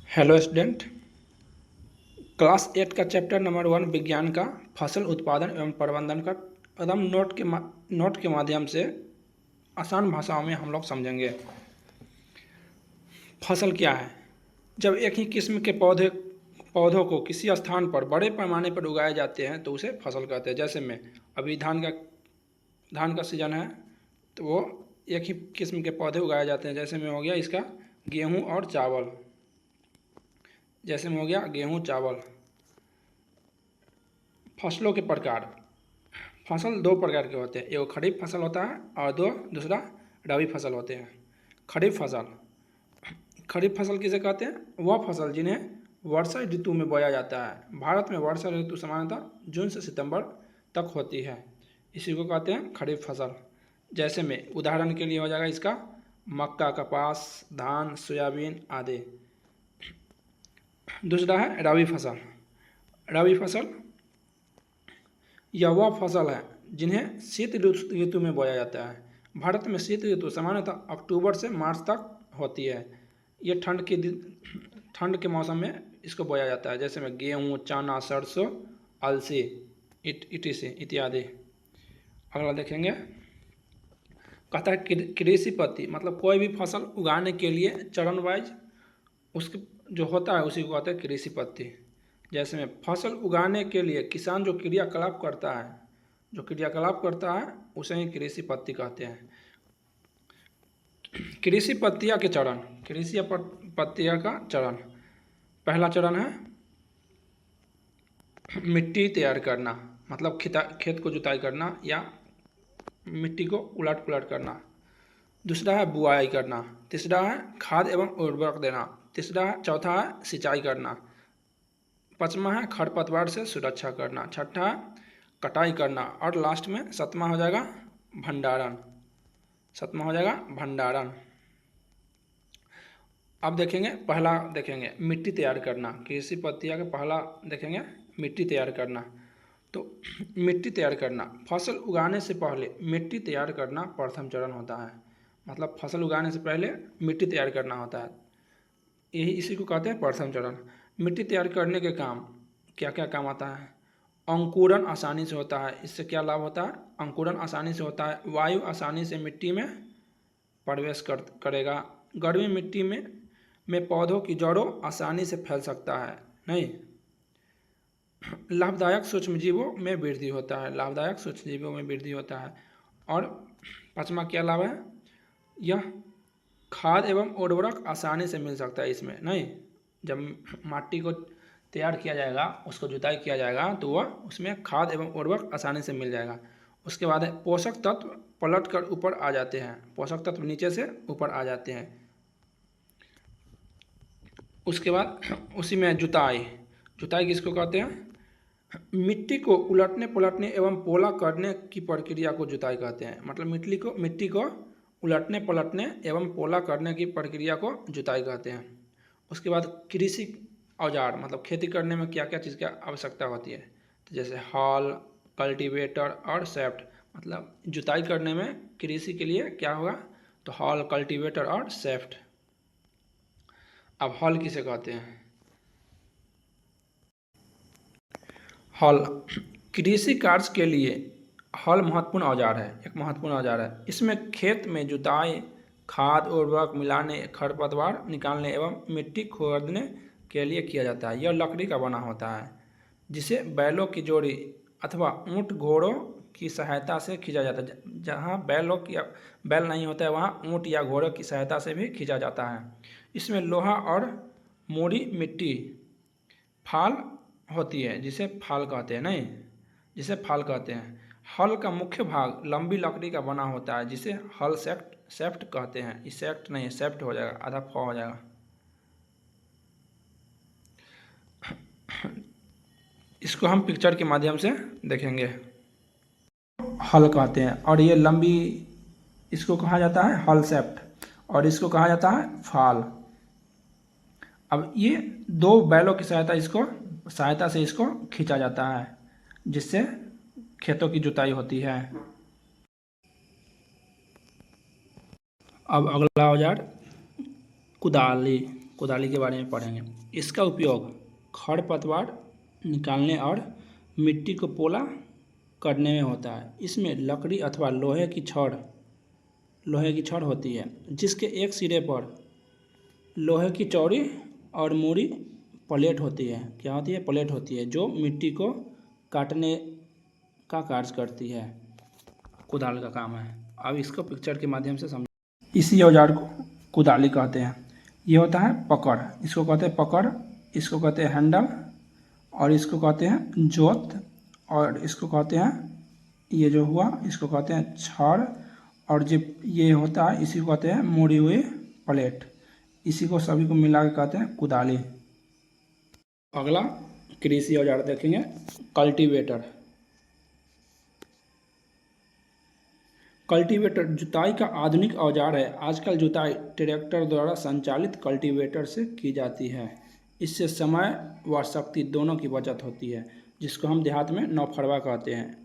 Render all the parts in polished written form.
Hello student. Class 8 का chapter number 1 विज्ञान का फसल उत्पादन एवं प्रबंधन का एकदम नोट के माध्यम से आसान भाषाओं में हम लोग समझेंगे। फसल क्या है? जब एक ही किस्म के पौधों को किसी स्थान पर बड़े पैमाने पर उगाए जाते हैं तो उसे फसल कहते हैं। जैसे में अभी धान का सीजन है तो वो एक ही किस्म के पौधे उगाए जाते हैं। जैसे में हो गया इसका गेहूँ और चावल। जैसे में हो गया गेहूँ चावल। फसलों के प्रकार। फसल दो प्रकार के होते हैं, एक खरीफ फसल होता है और दूसरा रबी फसल होते हैं। खरीफ फसल किसे कहते हैं? वह फसल जिन्हें वर्षा ऋतु में बोया जाता है। भारत में वर्षा ऋतु सामान्यतः जून से सितंबर तक होती है, इसी को कहते हैं खरीफ फसल। जैसे में उदाहरण के लिए हो जाएगा इसका मक्का, कपास, धान, सोयाबीन आदि। दूसरा है रबी फसल। रबी फसल यह वह फसल है जिन्हें शीत ऋतु में बोया जाता है। भारत में शीत ऋतु सामान्यतः अक्टूबर से मार्च तक होती है। ये ठंड के मौसम में इसको बोया जाता है। जैसे में गेहूँ, चना, सरसों, अलसी इत्यादि। अगला देखेंगे, कहता है कृषि पद्धति, मतलब कोई भी फसल उगाने के लिए चरण वाइज उसके जो होता है उसी को कहते हैं कृषि पद्धति। जैसे में फसल उगाने के लिए किसान जो क्रियाकलाप करता है उसे ही कृषि पद्धति कहते हैं। कृषि पद्धतियाँ के चरण। कृषि पद्धतियाँ का चरण, पहला चरण है मिट्टी तैयार करना, मतलब खेत को जुताई करना या मिट्टी को उलट पुलट करना। दूसरा है बुआई करना। तीसरा है खाद एवं उर्वरक देना। चौथा है सिंचाई करना। पाँचवा है खरपतवार से सुरक्षा करना। छठा है कटाई करना और लास्ट में सातवां हो जाएगा भंडारण। अब देखेंगे मिट्टी तैयार करना। कृषि पद्धतियाँ का पहला देखेंगे मिट्टी तैयार करना। तो मिट्टी तैयार करना, फसल उगाने से पहले मिट्टी तैयार करना प्रथम चरण होता है। मतलब फसल उगाने से पहले मिट्टी तैयार करना होता है, इसी को कहते हैं प्रथम चरण। मिट्टी तैयार करने के काम क्या क्या काम आता है? अंकुरण आसानी से होता है। इससे क्या लाभ होता है? अंकुरण आसानी से होता है। वायु आसानी से मिट्टी में प्रवेश करेगा। गर्मी मिट्टी में पौधों की जड़ों आसानी से फैल सकता है नहीं। लाभदायक सूक्ष्मजीवों में वृद्धि होता है। और पाँचवा क्या लाभ है? यह खाद एवं उर्वरक आसानी से मिल सकता है इसमें नहीं। जब माटी को तैयार किया जाएगा, उसको जुताई किया जाएगा तो वह उसमें खाद एवं उर्वरक आसानी से मिल जाएगा। उसके बाद पोषक तत्व पलट कर ऊपर आ जाते हैं, पोषक तत्व नीचे से ऊपर आ जाते हैं। उसके बाद उसी में जुताई किसको कहते हैं? मिट्टी को उलटने पलटने एवं पोला करने की प्रक्रिया को जुताई कहते हैं। मतलब मिट्टी को उलटने पलटने एवं पोला करने की प्रक्रिया को जुताई कहते हैं। उसके बाद कृषि औजार, मतलब खेती करने में क्या क्या चीज़ की आवश्यकता होती है, तो जैसे हल, कल्टीवेटर और सैफ्ट। मतलब जुताई करने में कृषि के लिए क्या होगा? तो हल, कल्टीवेटर और सैफ्ट। अब हल किसे कहते हैं? हल कृषि कार्य के लिए हल महत्वपूर्ण औजार है। इसमें खेत में जुताई, खाद उर्वरक मिलाने, खरपतवार निकालने एवं मिट्टी खोदने के लिए किया जाता है। यह लकड़ी का बना होता है जिसे बैलों की जोड़ी अथवा ऊंट घोड़ों की सहायता से खींचा जाता है। जहाँ बैल नहीं होता है वहाँ ऊंट या घोड़ों की सहायता से भी खींचा जाता है। इसमें लोहा और मोड़ी मिट्टी फाल होती है जिसे फाल कहते हैं। हल का मुख्य भाग लंबी लकड़ी का बना होता है जिसे हल सैफ्ट कहते हैं। इस सैफ्ट नहीं, सैफ्ट हो जाएगा, आधा फ हो जाएगा। इसको हम पिक्चर के माध्यम से देखेंगे। हल कहते हैं और ये लंबी, इसको कहा जाता है हल सैफ्ट और इसको कहा जाता है फाल। अब ये दो बैलों की सहायता से इसको खींचा जाता है जिससे खेतों की जुताई होती है। अब अगला औजार कुदाली। कुदाली के बारे में पढ़ेंगे। इसका उपयोग खरपतवार निकालने और मिट्टी को पोला करने में होता है। इसमें लकड़ी अथवा लोहे की छड़ होती है, जिसके एक सिरे पर लोहे की चौड़ी और मुड़ी प्लेट होती है। क्या होती है? प्लेट होती है, जो मिट्टी को काटने का कार्य करती है। कुदाल का काम है। अब इसको पिक्चर के माध्यम से समझ। इसी औजार को कुदाली कहते हैं। ये होता है पकड़, इसको कहते हैं पकड़, इसको कहते हैं हैंडल, और इसको कहते हैं जोत, और इसको कहते हैं, ये जो हुआ इसको कहते हैं छड़, और जो ये होता है इसी को कहते हैं मुड़ी हुई प्लेट। इसी को सभी को मिला के कहते हैं कुदाली। अगला कृषि औजार देखेंगे, कल्टीवेटर। कल्टीवेटर जुताई का आधुनिक औजार है। आजकल जुताई ट्रैक्टर द्वारा संचालित कल्टीवेटर से की जाती है। इससे समय व शक्ति दोनों की बचत होती है, जिसको हम देहात में नौफरवा कहते हैं।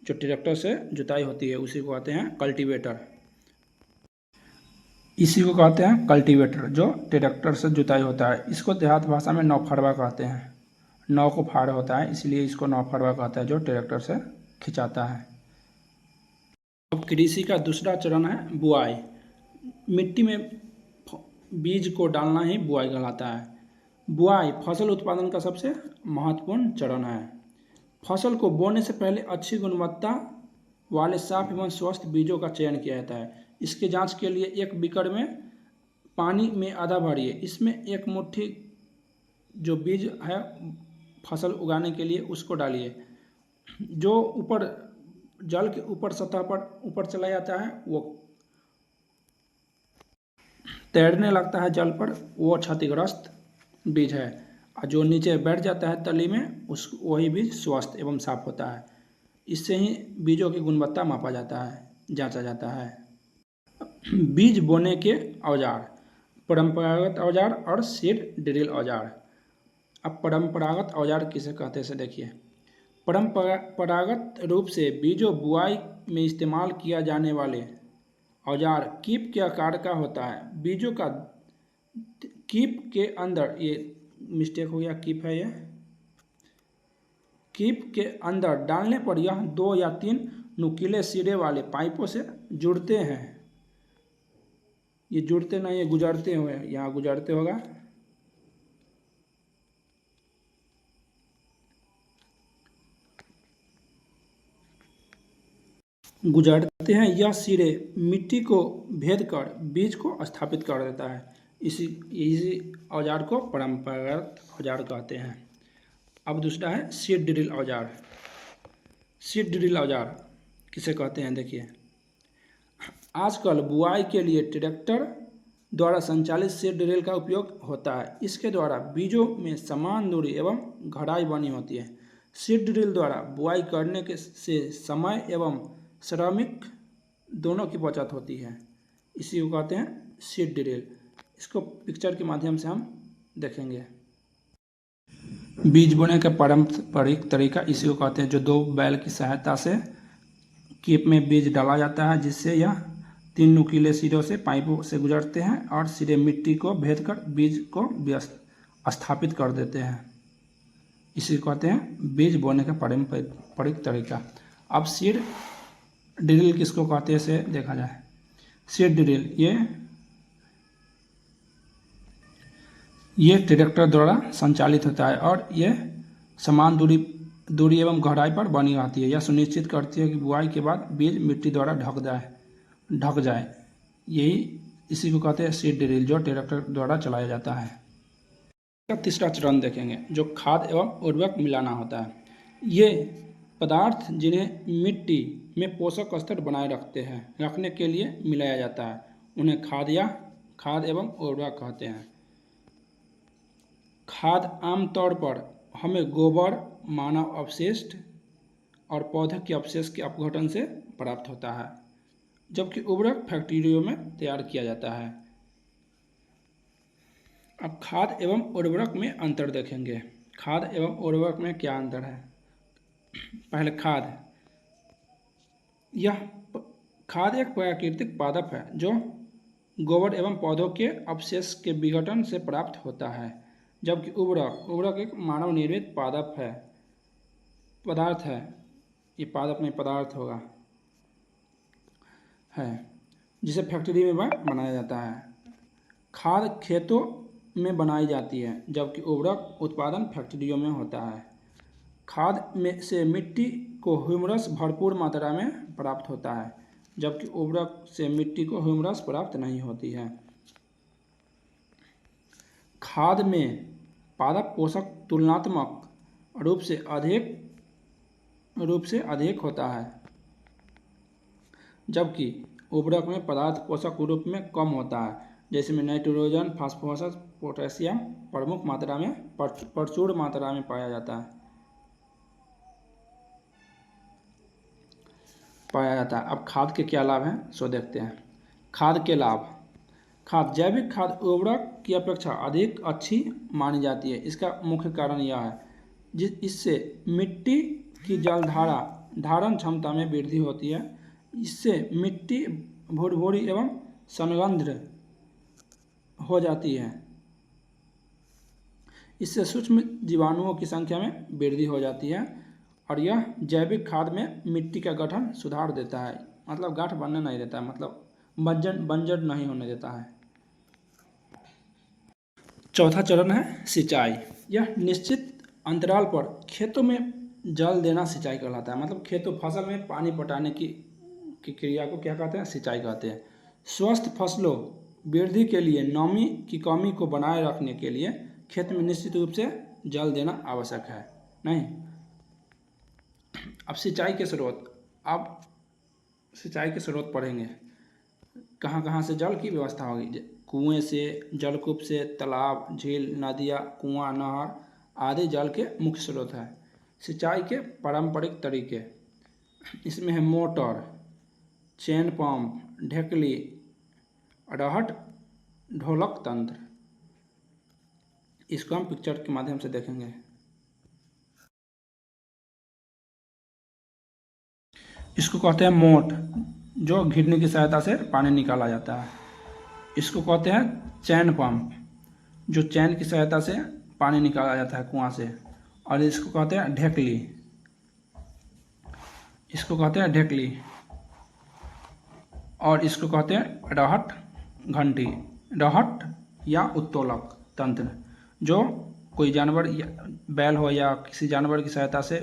जो ट्रैक्टर से जुताई होती है उसी को कहते हैं कल्टीवेटर। इसी को कहते हैं कल्टीवेटर, जो ट्रैक्टर से जुताई होता है। इसको देहात भाषा में नौफरवा कहते हैं। नौ को फाड़ होता है, इसलिए इसको नौफरवा कहता है, जो ट्रैक्टर से खिंचाता है। अब कृषि का दूसरा चरण है बुआई। मिट्टी में बीज को डालना ही बुआई कहलाता है। बुआई फसल उत्पादन का सबसे महत्वपूर्ण चरण है। फसल को बोने से पहले अच्छी गुणवत्ता वाले साफ एवं स्वस्थ बीजों का चयन किया जाता है। इसके जांच के लिए एक बीकर में पानी में आधा भरिए, इसमें एक मुट्ठी जो बीज है फसल उगाने के लिए उसको डालिए। जो ऊपर जल के ऊपर सतह पर ऊपर चला जाता है वो तैरने लगता है जल पर, वो क्षतिग्रस्त बीज है, और जो नीचे बैठ जाता है तली में वही बीज स्वस्थ एवं साफ होता है। इससे ही बीजों की गुणवत्ता मापा जाता है, जांचा जाता है। बीज बोने के औजार, परंपरागत औजार और सीड ड्रिल औजार। अब परंपरागत औजार किसे कहते हैं देखिए। परंपरागत रूप से बीजों बुआई में इस्तेमाल किया जाने वाले औजार कीप के आकार का होता है। बीजों का कीप के अंदर, ये मिस्टेक हो गया, कीप है ये, कीप के अंदर डालने पर यह 2 या 3 नुकीले सिरे वाले पाइपों से जुड़ते हैं। ये जुड़ते नहीं, ये गुजरते हुए, यहाँ गुजरते होगा। गुजरते हैं। यह सिरे मिट्टी को भेद कर बीज को स्थापित कर देता है। इसी औजार को परंपरागत औजार कहते हैं। अब दूसरा है सीड ड्रिल औजार। सीड ड्रिल औजार किसे कहते हैं देखिए। आजकल बुआई के लिए ट्रैक्टर द्वारा संचालित सीड ड्रिल का उपयोग होता है। इसके द्वारा बीजों में समान दूरी एवं गहराई बनी होती है। सीड ड्रिल द्वारा बुआई करने से समय एवं श्रमिक दोनों की बचत होती है। इसी को कहते हैं सीड ड्रिल। इसको पिक्चर के माध्यम से हम देखेंगे। बीज बोने का पारंपरिक तरीका इसी को कहते हैं, जो 2 बैल की सहायता से कीप में बीज डाला जाता है, जिससे यह 3 नुकीले सिरों से पाइपों से गुजरते हैं और सिरे मिट्टी को भेद कर बीज को स्थापित कर देते हैं। इसी को कहते हैं बीज बोने का पारंपरिक तरीका। अब सीड ड्रिल किसको कहते हैं से देखा जाए। सीड ड्रिल ये ट्रैक्टर द्वारा संचालित होता है और ये समान दूरी एवं गहराई पर बनी रहती है। यह सुनिश्चित करती है कि बुआई के बाद बीज मिट्टी द्वारा ढक जाए। इसी को कहते हैं सीड ड्रिल, जो ट्रैक्टर द्वारा चलाया जाता है। तीसरा चरण देखेंगे, जो खाद एवं उर्वरक मिलाना होता है। ये पदार्थ जिन्हें मिट्टी में पोषक स्तर बनाए रखने के लिए मिलाया जाता है, उन्हें खाद एवं उर्वरक कहते हैं। खाद आमतौर पर हमें गोबर, मानव अपशिष्ट और पौधे के अपशिष्ट के अपघटन से प्राप्त होता है, जबकि उर्वरक फैक्ट्रियों में तैयार किया जाता है। अब खाद एवं उर्वरक में अंतर देखेंगे। खाद एवं उर्वरक में क्या अंतर है। पहले खाद। यह खाद एक प्राकृतिक पादप है जो गोबर एवं पौधों के अवशेष के विघटन से प्राप्त होता है। जबकि उर्वरक एक मानव निर्मित पदार्थ है, ये पादप नहीं पदार्थ होगा, है, जिसे फैक्ट्री में बनाया जाता है। खाद खेतों में बनाई जाती है, जबकि उर्वरक उत्पादन फैक्ट्रियों में होता है। खाद में से मिट्टी को ह्यूमरस भरपूर मात्रा में प्राप्त होता है, जबकि उर्वरक से मिट्टी को ह्यूमरस प्राप्त नहीं होती है। खाद में पादप पोषक तुलनात्मक रूप से अधिक होता है, जबकि उर्वरक में पदार्थ पोषक रूप में कम होता है, जैसे में नाइट्रोजन, फास्फोरस, पोटेशियम प्रचुर मात्रा में पाया जाता है। अब खाद के क्या लाभ हैं सो देखते हैं। खाद के लाभ। जैविक खाद उर्वरक की अपेक्षा अधिक अच्छी मानी जाती है। इसका मुख्य कारण यह है इससे मिट्टी की जल धारण क्षमता में वृद्धि होती है। इससे मिट्टी भुरभुरी एवं संघनद हो जाती है। इससे सूक्ष्म जीवाणुओं की संख्या में वृद्धि हो जाती है और यह जैविक खाद में मिट्टी का गठन सुधार देता है, मतलब गांठ बनने नहीं देता है, मतलब बंजर नहीं होने देता है। चौथा चरण है सिंचाई। यह निश्चित अंतराल पर खेतों में जल देना सिंचाई कहलाता है। मतलब फसल में पानी पटाने की क्रिया को क्या कहते हैं? सिंचाई कहते हैं। स्वस्थ फसलों वृद्धि के लिए नमी की कमी को बनाए रखने के लिए खेत में निश्चित रूप से जल देना आवश्यक है। नहीं, अब सिंचाई के स्रोत पढ़ेंगे। कहाँ कहाँ से जल की व्यवस्था होगी? कुएं से, जलकूप से, तालाब, झील, नदियाँ, कुआं, नहर आदि जल के मुख्य स्रोत है। सिंचाई के पारंपरिक तरीके इसमें है मोटर, चेन पंप, ढेकली, अड़हट, ढोलक तंत्र। इसको हम पिक्चर के माध्यम से देखेंगे। इसको कहते हैं मोट, जो घिरनी की सहायता से पानी निकाला जाता है। इसको कहते हैं चैन पंप, जो चैन की सहायता से पानी निकाला जाता है कुआं से। और इसको कहते हैं ढेकली, और इसको कहते हैं अड़हट या उत्तोलक तंत्र, जो कोई जानवर बैल हो या किसी जानवर की सहायता से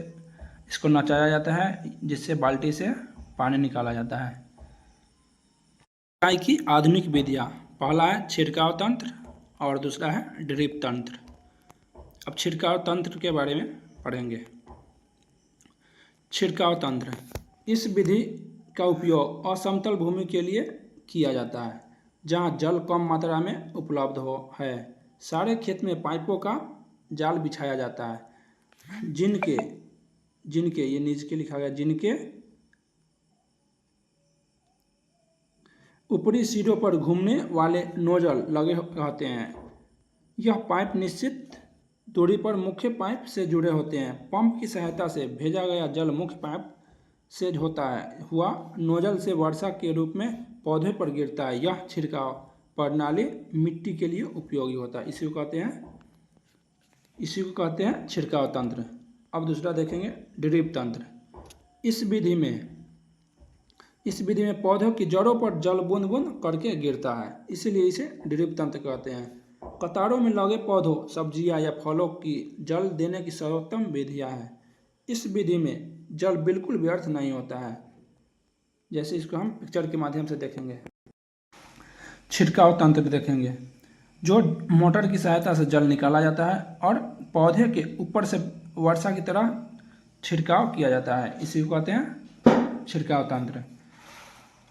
इसको नचाया जाता है, जिससे बाल्टी से पानी निकाला जाता है। सिंचाई की आधुनिक विधियाँ, पहला है छिड़काव तंत्र और दूसरा है ड्रिप तंत्र। अब छिड़काव तंत्र के बारे में पढ़ेंगे। छिड़काव तंत्र, इस विधि का उपयोग असमतल भूमि के लिए किया जाता है जहाँ जल कम मात्रा में उपलब्ध है। सारे खेत में पाइपों का जाल बिछाया जाता है, जिनके ये नीचे के लिखा गया, जिनके ऊपरी सिरों पर घूमने वाले नोजल लगे रहते हैं। यह पाइप निश्चित दूरी पर मुख्य पाइप से जुड़े होते हैं। पंप की सहायता से भेजा गया जल मुख्य पाइप से होता हुआ नोजल से वर्षा के रूप में पौधे पर गिरता है। यह छिड़काव प्रणाली मिट्टी के लिए उपयोगी होता है। इसी को कहते हैं छिड़काव तंत्र। अब दूसरा देखेंगे ड्रिप तंत्र। इस विधि में पौधों की जड़ों पर जल बूंद बूंद करके गिरता है, इसलिए इसे ड्रिप तंत्र कहते हैं। कतारों में लगे पौधों, सब्जियां या फलों की जल देने की सर्वोत्तम विधियां हैं। इस विधि में जल बिल्कुल व्यर्थ नहीं होता है, जैसे इसको हम पिक्चर के माध्यम से देखेंगे। छिड़काव तंत्र देखेंगे, जो मोटर की सहायता से जल निकाला जाता है और पौधे के ऊपर से वर्षा की तरह छिड़काव किया जाता है। इसी को कहते हैं छिड़काव तंत्र।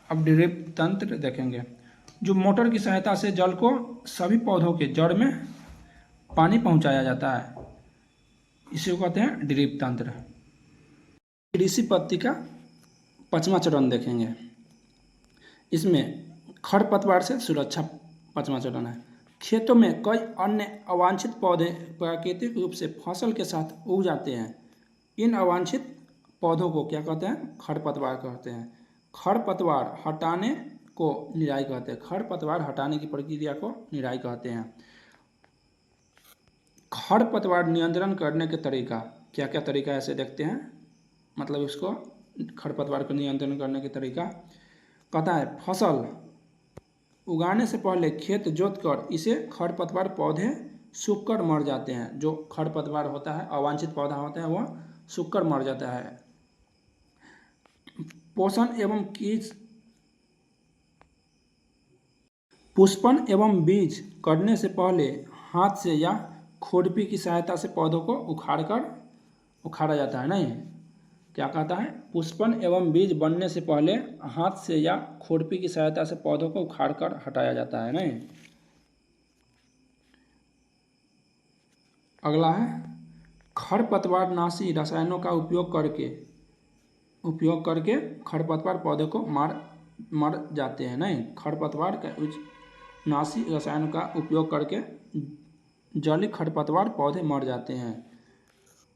अब ड्रिप तंत्र देखेंगे, जो मोटर की सहायता से जल को सभी पौधों के जड़ में पानी पहुंचाया जाता है। इसी को कहते हैं ड्रिप तंत्र। कृषि पद्धति का 5वां चरण देखेंगे। इसमें खरपतवार से सुरक्षा 5वां चरण है। खेतों में कई अन्य अवांछित पौधे प्राकृतिक रूप से फसल के साथ उग जाते हैं। इन अवांछित पौधों को क्या कहते हैं? खरपतवार कहते हैं। खरपतवार हटाने को निराई कहते हैं। खरपतवार हटाने की प्रक्रिया को निराई कहते हैं। खरपतवार नियंत्रण करने के तरीका, क्या क्या तरीका है ऐसे देखते हैं। मतलब इसको खरपतवार को नियंत्रण करने के तरीका कहता है, फसल उगाने से पहले खेत जोतकर इसे खरपतवार पौधे सूखकर मर जाते हैं। जो खरपतवार होता है, अवांछित पौधा होता है, वह सूखकर मर जाता है। पोषण एवं कीट पुष्पन एवं बीज करने से पहले हाथ से या खुरपी की सहायता से पौधों को उखाड़ा जाता है। नहीं, क्या कहता है, पुष्पन एवं बीज बनने से पहले हाथ से या खुरपी की सहायता से पौधों को उखाड़कर हटाया जाता है। नहीं, अगला है, खरपतवारनाशी रसायनों का उपयोग करके खरपतवार पौधे को मर जाते हैं। नहीं, खरपतवार का नाशी रसायन का उपयोग करके जलीय खरपतवार पौधे मर जाते हैं।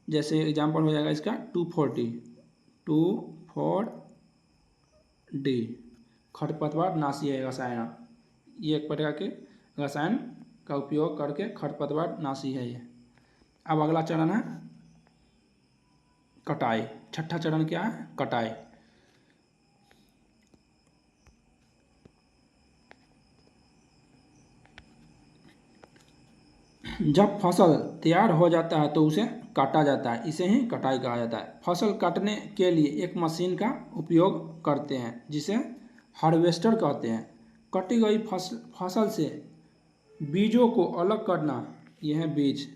जैसे एग्जाम्पल हो जाएगा इसका 2,4-D खरपतवार नाशी है रसायन। ये एक प्रकार के रसायन का उपयोग करके खरपतवार नाशी है ये। अब अगला चरण है कटाई। छठा चरण क्या है, कटाई। जब फसल तैयार हो जाता है तो उसे काटा जाता है, इसे ही कटाई कहा जाता है। फसल काटने के लिए एक मशीन का उपयोग करते हैं जिसे हार्वेस्टर कहते हैं। कटी गई फसल से बीजों को अलग करना, यह है बीज।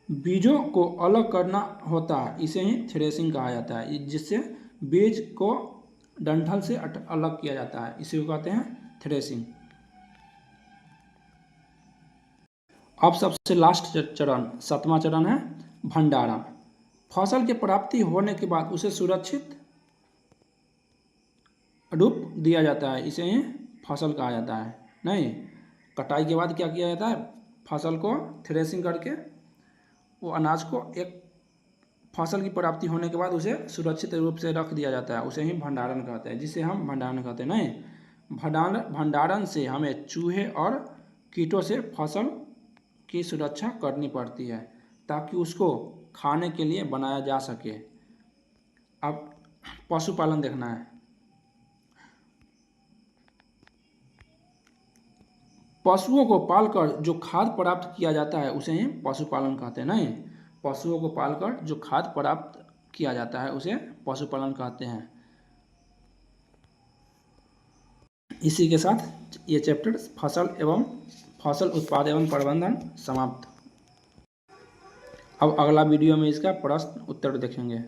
बीजों को अलग करना होता है, इसे ही थ्रेसिंग कहा जाता है। जिससे बीज को डंठल से अलग किया जाता है, इसी को कहते हैं थ्रेसिंग। अब सबसे लास्ट चरण, सातवां चरण है भंडारण। फसल की प्राप्ति होने के बाद उसे सुरक्षित रूप दिया जाता है, इसे ही फसल कहा जाता है। नहीं, कटाई के बाद क्या किया जाता है, फसल को थ्रेसिंग करके वो अनाज को एक फसल की प्राप्ति होने के बाद उसे सुरक्षित रूप से रख दिया जाता है, उसे ही भंडारण कहते हैं, जिसे हम भंडारण कहते हैं। नहीं, भंडारण से हमें चूहे और कीटों से फसल की सुरक्षा करनी पड़ती है ताकि उसको खाने के लिए बनाया जा सके। अब पशुपालन देखना है। पशुओं को पालकर जो खाद्य प्राप्त किया जाता है उसे ही पशुपालन कहते हैं। नहीं, पशुओं को पालकर जो खाद्य प्राप्त किया जाता है उसे पशुपालन कहते हैं। इसी के साथ ये चैप्टर फसल उत्पाद एवं प्रबंधन समाप्त। अब अगला वीडियो में इसका प्रश्न उत्तर देखेंगे।